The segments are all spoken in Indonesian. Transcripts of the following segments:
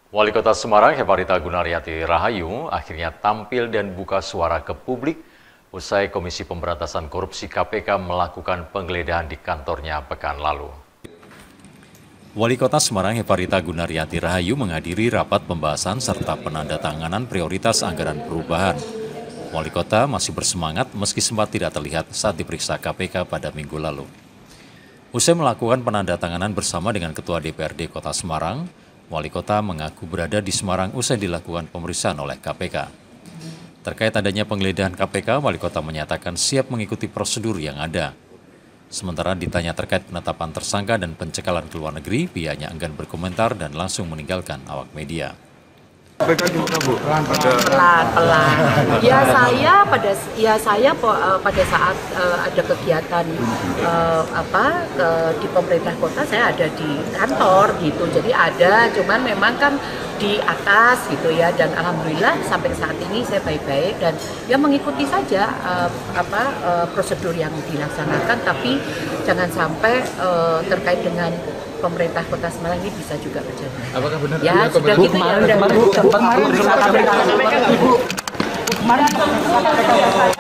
Wali Kota Semarang Hefarita Gunaryanti Rahayu akhirnya tampil dan buka suara ke publik usai Komisi Pemberantasan Korupsi KPK melakukan penggeledahan di kantornya pekan lalu. Wali Kota Semarang Hefarita Gunaryanti Rahayu menghadiri rapat pembahasan serta penandatanganan prioritas anggaran perubahan. Wali Kota masih bersemangat meski sempat tidak terlihat saat diperiksa KPK pada minggu lalu. Usai melakukan penandatanganan bersama dengan Ketua DPRD Kota Semarang, Wali Kota mengaku berada di Semarang usai dilakukan pemeriksaan oleh KPK. Terkait adanya penggeledahan KPK, Wali Kota menyatakan siap mengikuti prosedur yang ada. Sementara ditanya terkait penetapan tersangka dan pencekalan ke luar negeri, pihaknya enggan berkomentar dan langsung meninggalkan awak media. Pelan-pelan. Saya pada saat ada kegiatan di pemerintah kota, saya ada di kantor gitu. Jadi ada, cuman memang kan di atas gitu ya. Dan alhamdulillah sampai saat ini saya baik-baik dan ya mengikuti saja prosedur yang dilaksanakan. Tapi jangan sampai terkait dengan pemerintah Kota Semarang ini bisa juga terjadi. Apakah benar? Ya sudah gitu ya.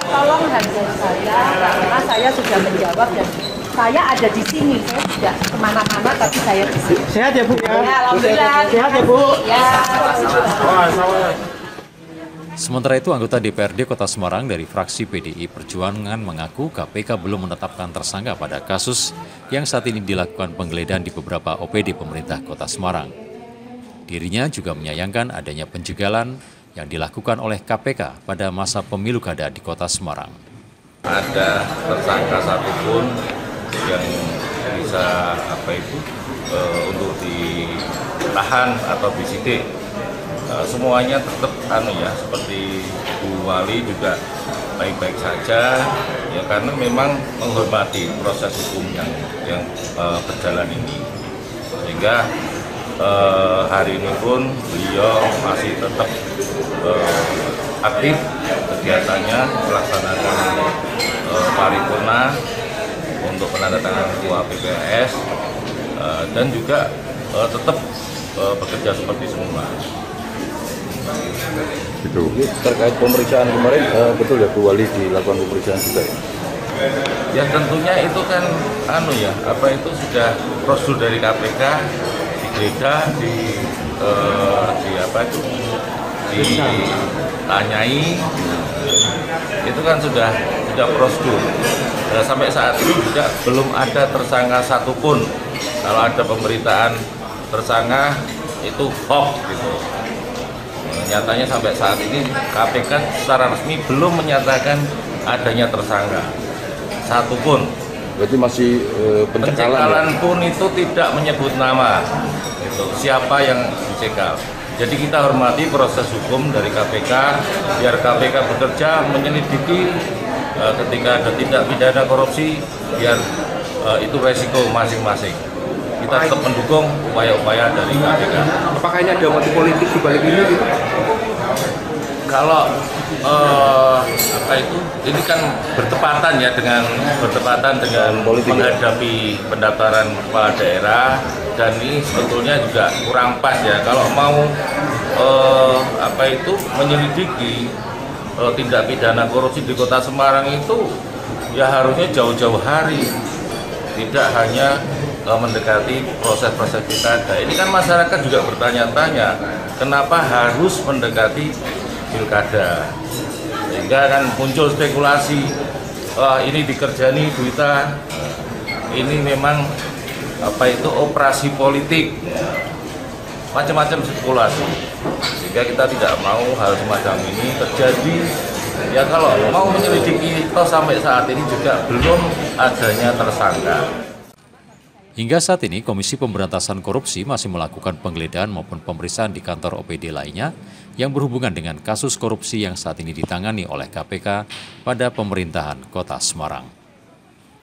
Tolong hargai saya karena saya sudah menjawab dan saya ada di sini. Saya tidak kemana-mana tapi saya di sini. Sehat ya Bu ya? Alhamdulillah. Sehat ya Bu? Ya. Sementara itu, anggota DPRD Kota Semarang dari fraksi PDI Perjuangan mengaku KPK belum menetapkan tersangka pada kasus yang saat ini dilakukan penggeledahan di beberapa OPD pemerintah Kota Semarang. Dirinya juga menyayangkan adanya penjegalan yang dilakukan oleh KPK pada masa pemilu kada di Kota Semarang. Ada tersangka satupun yang bisa untuk ditahan atau disidik. Semuanya tetap seperti Bu Wali juga baik-baik saja ya, karena memang menghormati proses hukum yang berjalan ini, sehingga hari ini pun beliau masih tetap aktif kegiatannya melaksanakan paripurna untuk penandatanganan ketua PPS dan juga tetap bekerja seperti semula. Gitu. Terkait pemeriksaan kemarin, betul ya Bu Wali dilakukan pemeriksaan juga ya? Ya tentunya itu kan sudah prosedur dari KPK, digeledah, ditanyai, itu kan sudah prosedur. Nah, sampai saat ini juga belum ada tersangka satupun. Kalau ada pemberitaan tersangka itu hoax gitu. Nyatanya sampai saat ini KPK secara resmi belum menyatakan adanya tersangka satupun. Berarti masih pencekalan pun itu tidak menyebut nama siapa yang dicekal. Jadi kita hormati proses hukum dari KPK, biar KPK bekerja menyelidiki ketika ada tindak pidana korupsi, biar itu resiko masing-masing. Kita tetap mendukung upaya-upaya dari KPK. Apakah ini ada motif politik di balik ini? Gitu? Kalau ini kan bertepatan dengan menghadapi pendaftaran kepala daerah, dan ini sebetulnya juga kurang pas ya kalau mau menyelidiki tindak pidana korupsi di Kota Semarang itu ya harusnya jauh-jauh hari, tidak hanya mendekati proses-proses pilkada. Ini kan masyarakat juga bertanya-tanya, kenapa harus mendekati pilkada? Sehingga kan muncul spekulasi, ini dikerjani berita, ini memang operasi politik, macam-macam spekulasi. Sehingga kita tidak mau hal semacam ini terjadi. Ya kalau mau menyelidiki, sampai saat ini juga belum adanya tersangka. Hingga saat ini, Komisi Pemberantasan Korupsi masih melakukan penggeledahan maupun pemeriksaan di kantor OPD lainnya yang berhubungan dengan kasus korupsi yang saat ini ditangani oleh KPK pada pemerintahan Kota Semarang.